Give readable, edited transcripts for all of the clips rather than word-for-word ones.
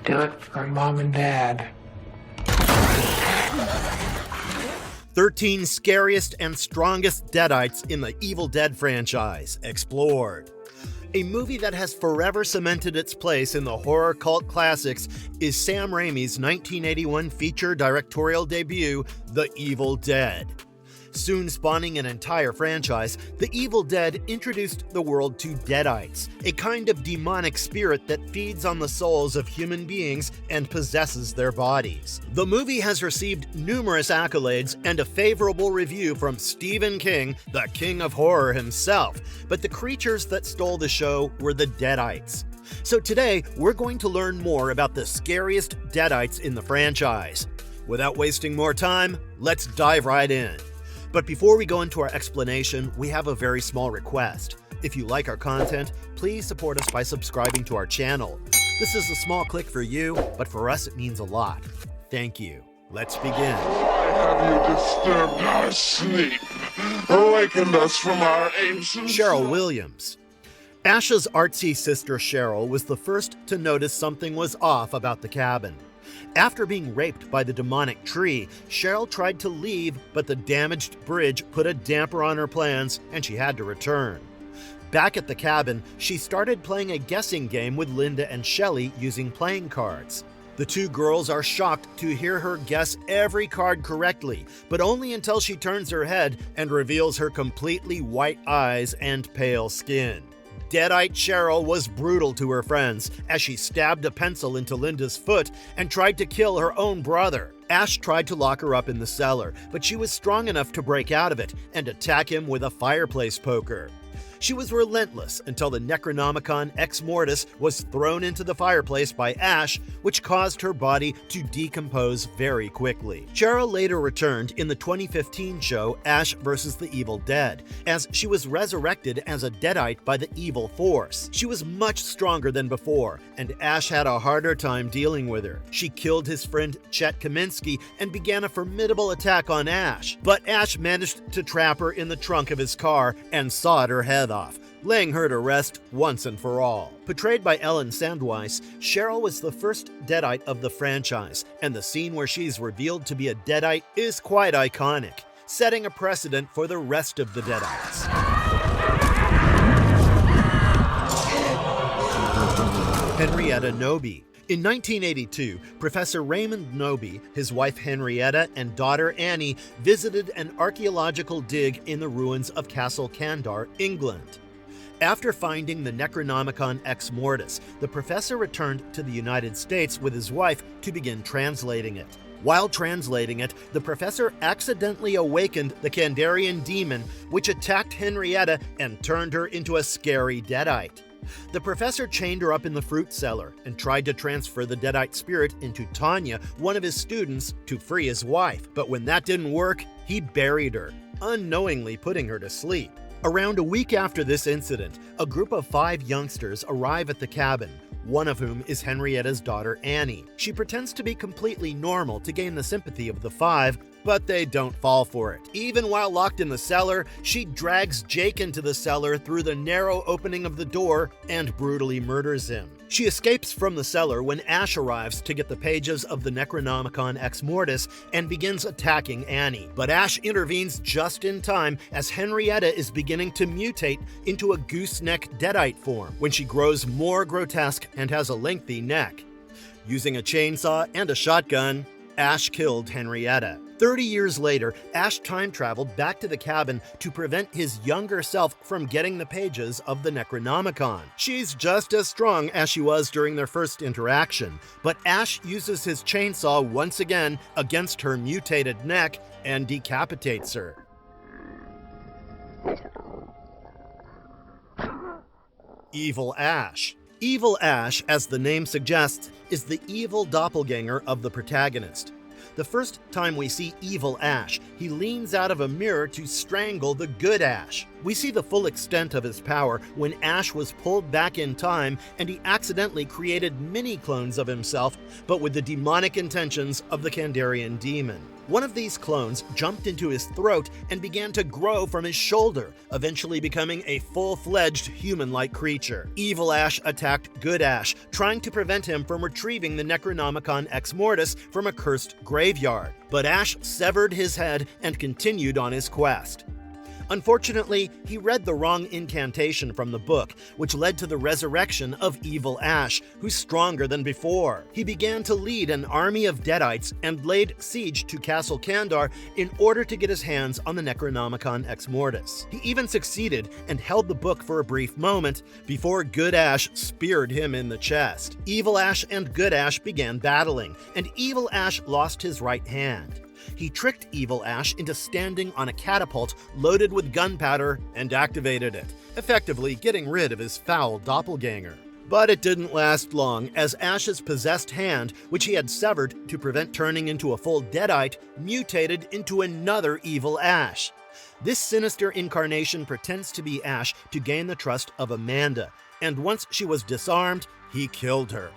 Do it for Mom and Dad. 13 scariest and strongest Deadites in the Evil Dead franchise, explored. A movie that has forever cemented its place in the horror cult classics is Sam Raimi's 1981 feature directorial debut, The Evil Dead. Soon spawning an entire franchise, The Evil Dead introduced the world to Deadites, a kind of demonic spirit that feeds on the souls of human beings and possesses their bodies. The movie has received numerous accolades and a favorable review from Stephen King, the king of horror himself, but the creatures that stole the show were the Deadites. So today, we're going to learn more about the scariest Deadites in the franchise. Without wasting more time, let's dive right in. But before we go into our explanation, we have a very small request. If you like our content, please support us by subscribing to our channel. This is a small click for you, but for us it means a lot. Thank you. Let's begin. Why have you disturbed our sleep, awakened us from our ancient Cheryl Williams. Ash's artsy sister Cheryl was the first to notice something was off about the cabin. After being raped by the demonic tree, Cheryl tried to leave, but the damaged bridge put a damper on her plans and she had to return. Back at the cabin, she started playing a guessing game with Linda and Shelly using playing cards. The two girls are shocked to hear her guess every card correctly, but only until she turns her head and reveals her completely white eyes and pale skin. Deadite Cheryl was brutal to her friends as she stabbed a pencil into Linda's foot and tried to kill her own brother. Ash tried to lock her up in the cellar, but she was strong enough to break out of it and attack him with a fireplace poker. She was relentless until the Necronomicon Ex Mortis was thrown into the fireplace by Ash, which caused her body to decompose very quickly. Cheryl later returned in the 2015 show Ash vs. the Evil Dead, as she was resurrected as a Deadite by the Evil Force. She was much stronger than before, and Ash had a harder time dealing with her. She killed his friend Chet Kaminsky and began a formidable attack on Ash, but Ash managed to trap her in the trunk of his car and sawed her head off, laying her to rest once and for all. Portrayed by Ellen Sandweiss, Cheryl was the first Deadite of the franchise, and the scene where she's revealed to be a Deadite is quite iconic, setting a precedent for the rest of the Deadites. Henrietta Knowby. In 1982, Professor Raymond Knowby, his wife Henrietta, and daughter Annie visited an archaeological dig in the ruins of Castle Kandar, England. After finding the Necronomicon Ex Mortis, the professor returned to the United States with his wife to begin translating it. While translating it, the professor accidentally awakened the Kandarian demon, which attacked Henrietta and turned her into a scary Deadite. The professor chained her up in the fruit cellar and tried to transfer the Deadite spirit into Tanya, one of his students, to free his wife. But when that didn't work, he buried her, unknowingly putting her to sleep. Around a week after this incident, a group of 5 youngsters arrive at the cabin, one of whom is Henrietta's daughter Annie. She pretends to be completely normal to gain the sympathy of the 5, but they don't fall for it. Even while locked in the cellar, she drags Jake into the cellar through the narrow opening of the door and brutally murders him. She escapes from the cellar when Ash arrives to get the pages of the Necronomicon Ex Mortis and begins attacking Annie. But Ash intervenes just in time as Henrietta is beginning to mutate into a gooseneck Deadite form when she grows more grotesque and has a lengthy neck. Using a chainsaw and a shotgun, Ash killed Henrietta. 30 years later, Ash time-traveled back to the cabin to prevent his younger self from getting the pages of the Necronomicon. She's just as strong as she was during their first interaction, but Ash uses his chainsaw once again against her mutated neck and decapitates her. Evil Ash. Evil Ash, as the name suggests, is the evil doppelganger of the protagonist. The first time we see Evil Ash, he leans out of a mirror to strangle the good Ash. We see the full extent of his power when Ash was pulled back in time and he accidentally created mini-clones of himself, but with the demonic intentions of the Kandarian demon. One of these clones jumped into his throat and began to grow from his shoulder, eventually becoming a full-fledged human-like creature. Evil Ash attacked Good Ash, trying to prevent him from retrieving the Necronomicon Ex Mortis from a cursed graveyard. But Ash severed his head and continued on his quest. Unfortunately, he read the wrong incantation from the book, which led to the resurrection of Evil Ash, who's stronger than before. He began to lead an army of Deadites and laid siege to Castle Kandar in order to get his hands on the Necronomicon Ex Mortis. He even succeeded and held the book for a brief moment before Good Ash speared him in the chest. Evil Ash and Good Ash began battling, and Evil Ash lost his right hand. He tricked Evil Ash into standing on a catapult loaded with gunpowder and activated it, effectively getting rid of his foul doppelganger. But it didn't last long, as Ash's possessed hand, which he had severed to prevent turning into a full Deadite, mutated into another Evil Ash. This sinister incarnation pretends to be Ash to gain the trust of Amanda, and once she was disarmed, he killed her.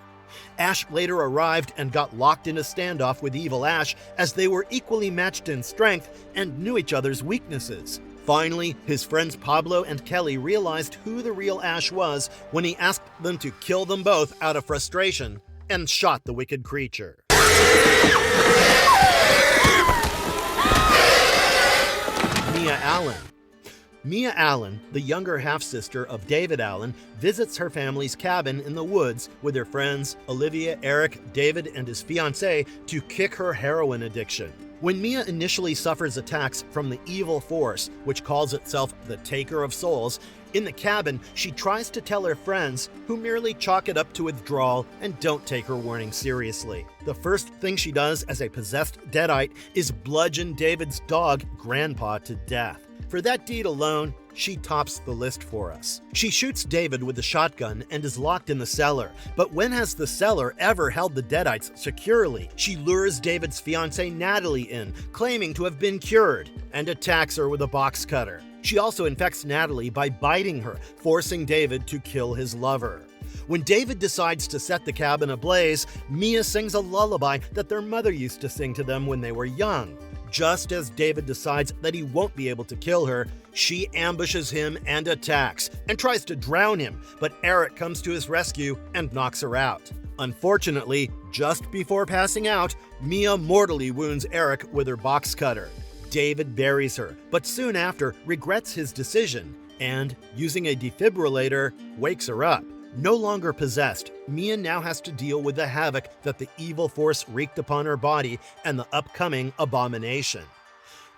Ash later arrived and got locked in a standoff with Evil Ash, as they were equally matched in strength and knew each other's weaknesses. Finally, his friends Pablo and Kelly realized who the real Ash was when he asked them to kill them both out of frustration and shot the wicked creature. Mia Allen. Mia Allen, the younger half-sister of David Allen, visits her family's cabin in the woods with her friends Olivia, Eric, David, and his fiancée to kick her heroin addiction. When Mia initially suffers attacks from the evil force, which calls itself the Taker of Souls, in the cabin, she tries to tell her friends, who merely chalk it up to withdrawal and don't take her warning seriously. The first thing she does as a possessed Deadite is bludgeon David's dog, Grandpa, to death. For that deed alone, she tops the list for us. She shoots David with the shotgun and is locked in the cellar. But when has the cellar ever held the Deadites securely? She lures David's fiancée Natalie in, claiming to have been cured, and attacks her with a box cutter. She also infects Natalie by biting her, forcing David to kill his lover. When David decides to set the cabin ablaze, Mia sings a lullaby that their mother used to sing to them when they were young. Just as David decides that he won't be able to kill her, she ambushes him and attacks, and tries to drown him, but Eric comes to his rescue and knocks her out. Unfortunately, just before passing out, Mia mortally wounds Eric with her box cutter. David buries her, but soon after regrets his decision, and, using a defibrillator, wakes her up. No longer possessed, Mia now has to deal with the havoc that the evil force wreaked upon her body and the upcoming abomination.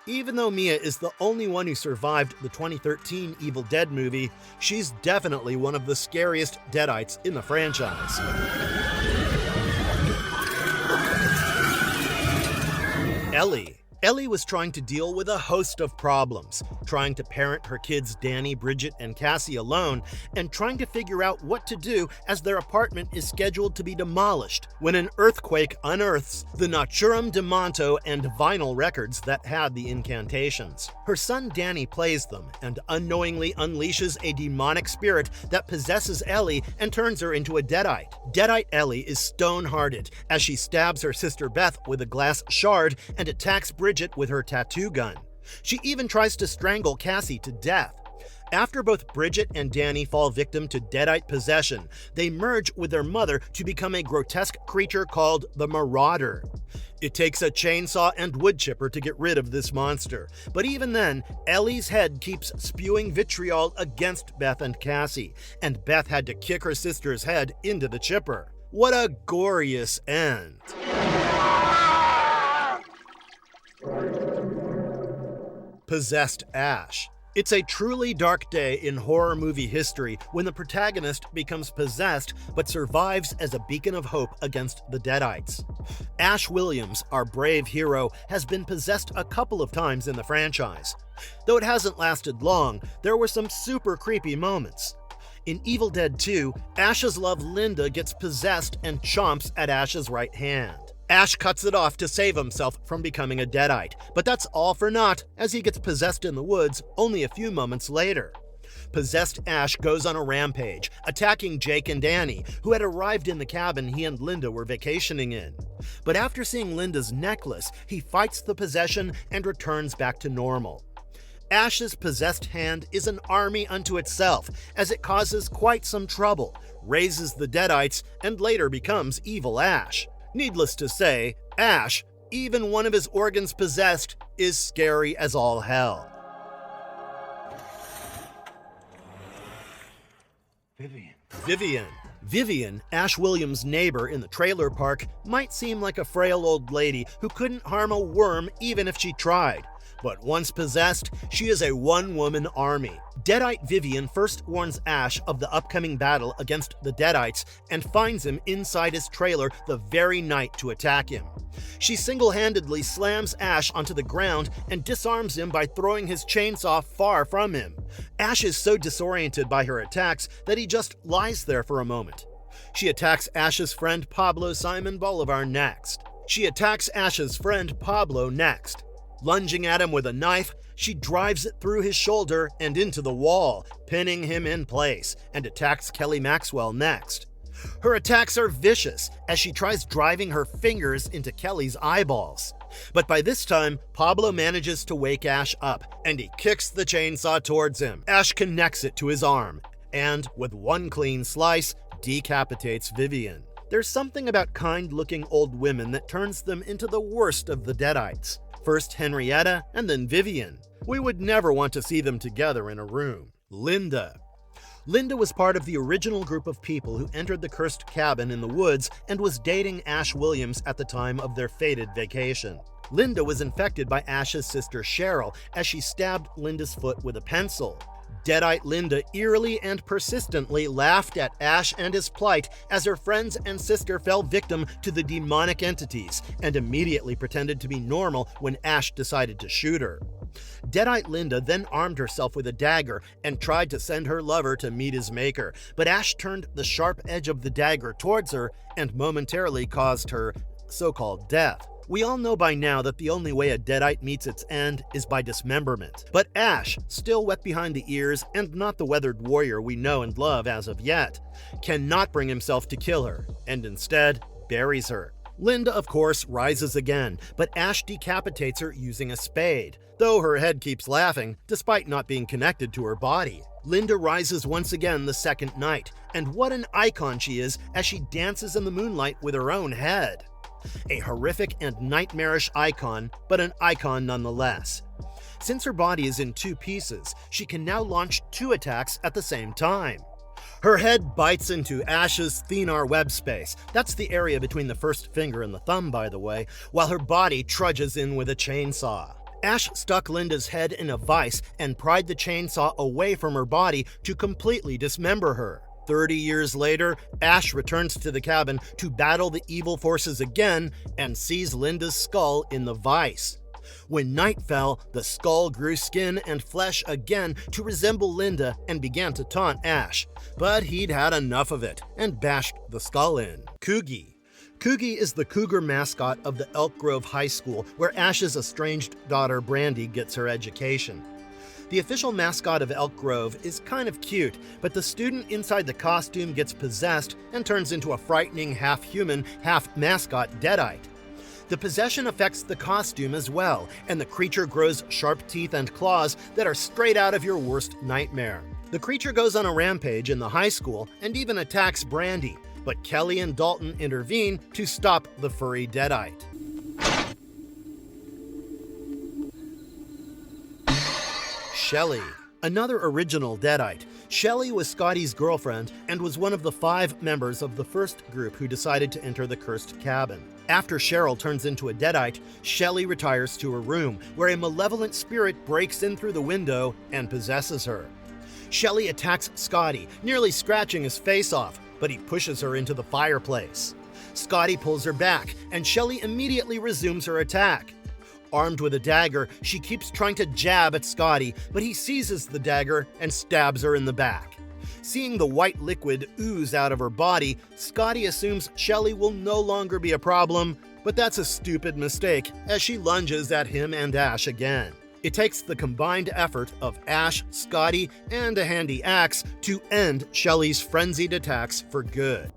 Even though Mia is the only one who survived the 2013 Evil Dead movie, she's definitely one of the scariest Deadites in the franchise. Ellie. Ellie was trying to deal with a host of problems, trying to parent her kids Danny, Bridget, and Cassie alone, and trying to figure out what to do as their apartment is scheduled to be demolished when an earthquake unearths the Naturum de Monto and vinyl records that had the incantations. Her son Danny plays them and unknowingly unleashes a demonic spirit that possesses Ellie and turns her into a Deadite. Deadite Ellie is stone-hearted as she stabs her sister Beth with a glass shard and attacks Bridget with her tattoo gun. She even tries to strangle Cassie to death. After both Bridget and Danny fall victim to Deadite possession, they merge with their mother to become a grotesque creature called the Marauder. It takes a chainsaw and wood chipper to get rid of this monster, but even then, Ellie's head keeps spewing vitriol against Beth and Cassie, and Beth had to kick her sister's head into the chipper. What a glorious end! Possessed Ash. It's a truly dark day in horror movie history when the protagonist becomes possessed but survives as a beacon of hope against the Deadites. Ash Williams, our brave hero, has been possessed a couple of times in the franchise. Though it hasn't lasted long, there were some super creepy moments. In Evil Dead 2, Ash's love Linda gets possessed and chomps at Ash's right hand. Ash cuts it off to save himself from becoming a Deadite, but that's all for naught as he gets possessed in the woods only a few moments later. Possessed Ash goes on a rampage, attacking Jake and Danny, who had arrived in the cabin he and Linda were vacationing in. But after seeing Linda's necklace, he fights the possession and returns back to normal. Ash's possessed hand is an army unto itself, as it causes quite some trouble, raises the Deadites, and later becomes Evil Ash. Needless to say, Ash, even one of his organs possessed, is scary as all hell. Vivian, Ash Williams' neighbor in the trailer park, might seem like a frail old lady who couldn't harm a worm even if she tried. But once possessed, she is a one-woman army. Deadite Vivian first warns Ash of the upcoming battle against the Deadites and finds him inside his trailer the very night to attack him. She single-handedly slams Ash onto the ground and disarms him by throwing his chainsaw far from him. Ash is so disoriented by her attacks that he just lies there for a moment. She attacks Ash's friend Pablo Simon Bolivar next. Lunging at him with a knife, she drives it through his shoulder and into the wall, pinning him in place, and attacks Kelly Maxwell next. Her attacks are vicious as she tries driving her fingers into Kelly's eyeballs. But by this time, Pablo manages to wake Ash up, and he kicks the chainsaw towards him. Ash connects it to his arm, and, with one clean slice, decapitates Vivian. There's something about kind-looking old women that turns them into the worst of the Deadites. First Henrietta, and then Vivian. We would never want to see them together in a room. Linda was part of the original group of people who entered the cursed cabin in the woods and was dating Ash Williams at the time of their fated vacation. Linda was infected by Ash's sister Cheryl as she stabbed Linda's foot with a pencil. Deadite Linda eerily and persistently laughed at Ash and his plight as her friends and sister fell victim to the demonic entities and immediately pretended to be normal when Ash decided to shoot her. Deadite Linda then armed herself with a dagger and tried to send her lover to meet his maker, but Ash turned the sharp edge of the dagger towards her and momentarily caused her so-called death. We all know by now that the only way a Deadite meets its end is by dismemberment. But Ash, still wet behind the ears and not the weathered warrior we know and love as of yet, cannot bring himself to kill her, and instead buries her. Linda, of course, rises again, but Ash decapitates her using a spade, though her head keeps laughing, despite not being connected to her body. Linda rises once again the second night, and what an icon she is as she dances in the moonlight with her own head. A horrific and nightmarish icon, but an icon nonetheless. Since her body is in two pieces, she can now launch two attacks at the same time. Her head bites into Ash's thenar web space, that's the area between the first finger and the thumb, by the way, while her body trudges in with a chainsaw. Ash stuck Linda's head in a vise and pried the chainsaw away from her body to completely dismember her. 30 years later, Ash returns to the cabin to battle the evil forces again and sees Linda's skull in the vise. When night fell, the skull grew skin and flesh again to resemble Linda and began to taunt Ash. But he'd had enough of it and bashed the skull in. Cougie is the cougar mascot of the Elk Grove High School, where Ash's estranged daughter Brandy gets her education. The official mascot of Elk Grove is kind of cute, but the student inside the costume gets possessed and turns into a frightening half-human, half-mascot Deadite. The possession affects the costume as well, and the creature grows sharp teeth and claws that are straight out of your worst nightmare. The creature goes on a rampage in the high school and even attacks Brandy, but Kelly and Dalton intervene to stop the furry Deadite. Shelly, another original Deadite. Shelly was Scotty's girlfriend and was one of the 5 members of the first group who decided to enter the cursed cabin. After Cheryl turns into a Deadite, Shelly retires to her room, where a malevolent spirit breaks in through the window and possesses her. Shelly attacks Scotty, nearly scratching his face off, but he pushes her into the fireplace. Scotty pulls her back, and Shelly immediately resumes her attack. Armed with a dagger, she keeps trying to jab at Scotty, but he seizes the dagger and stabs her in the back. Seeing the white liquid ooze out of her body, Scotty assumes Shelly will no longer be a problem, but that's a stupid mistake as she lunges at him and Ash again. It takes the combined effort of Ash, Scotty, and a handy axe to end Shelly's frenzied attacks for good.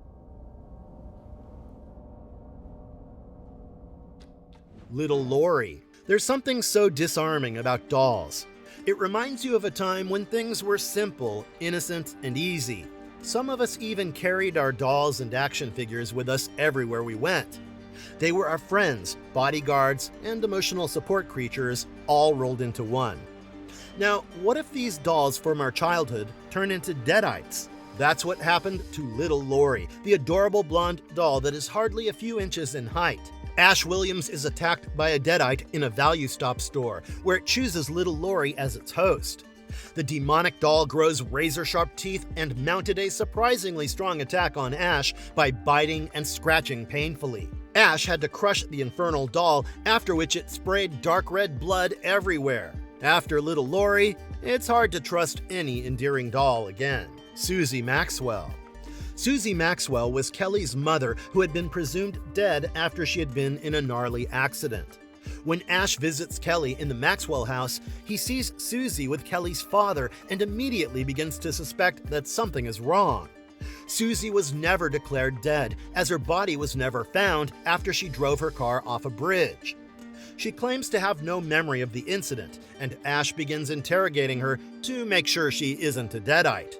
Little Laurie. There's something so disarming about dolls. It reminds you of a time when things were simple, innocent, and easy. Some of us even carried our dolls and action figures with us everywhere we went. They were our friends, bodyguards, and emotional support creatures, all rolled into one. Now, what if these dolls from our childhood turn into Deadites? That's what happened to Little Laurie, the adorable blonde doll that is hardly a few inches in height. Ash Williams is attacked by a Deadite in a value stop store, where it chooses Little Laurie as its host. The demonic doll grows razor-sharp teeth and mounted a surprisingly strong attack on Ash by biting and scratching painfully. Ash had to crush the infernal doll, after which it sprayed dark red blood everywhere. After Little Laurie, it's hard to trust any endearing doll again. Susie Maxwell. Susie Maxwell was Kelly's mother, who had been presumed dead after she had been in a gnarly accident. When Ash visits Kelly in the Maxwell house, he sees Susie with Kelly's father and immediately begins to suspect that something is wrong. Susie was never declared dead, as her body was never found after she drove her car off a bridge. She claims to have no memory of the incident, and Ash begins interrogating her to make sure she isn't a Deadite.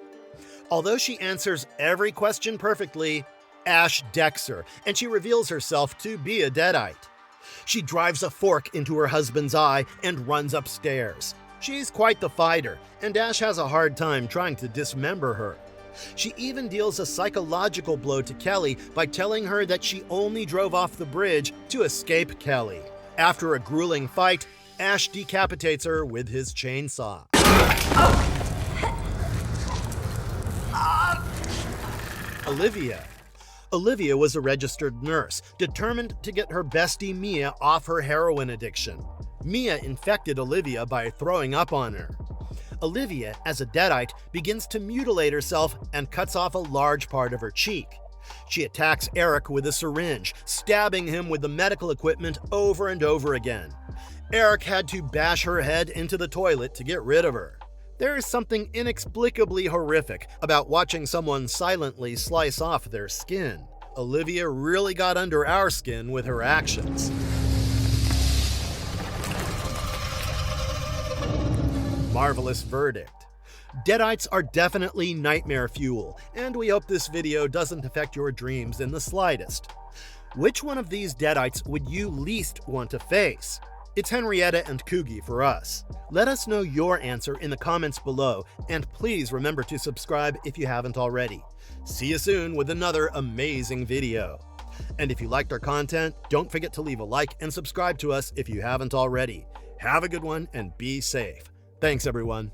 Although she answers every question perfectly, Ash decks her, and she reveals herself to be a Deadite. She drives a fork into her husband's eye and runs upstairs. She's quite the fighter, and Ash has a hard time trying to dismember her. She even deals a psychological blow to Kelly by telling her that she only drove off the bridge to escape Kelly. After a grueling fight, Ash decapitates her with his chainsaw. Olivia was a registered nurse, determined to get her bestie Mia off her heroin addiction. Mia infected Olivia by throwing up on her. Olivia, as a Deadite, begins to mutilate herself and cuts off a large part of her cheek. She attacks Eric with a syringe, stabbing him with the medical equipment over and over again. Eric had to bash her head into the toilet to get rid of her. There is something inexplicably horrific about watching someone silently slice off their skin. Olivia really got under our skin with her actions. Marvelous verdict. Deadites are definitely nightmare fuel, and we hope this video doesn't affect your dreams in the slightest. Which one of these Deadites would you least want to face? It's Henrietta and Cougie for us. Let us know your answer in the comments below, and please remember to subscribe if you haven't already. See you soon with another amazing video. And if you liked our content, don't forget to leave a like and subscribe to us if you haven't already. Have a good one and be safe. Thanks, everyone.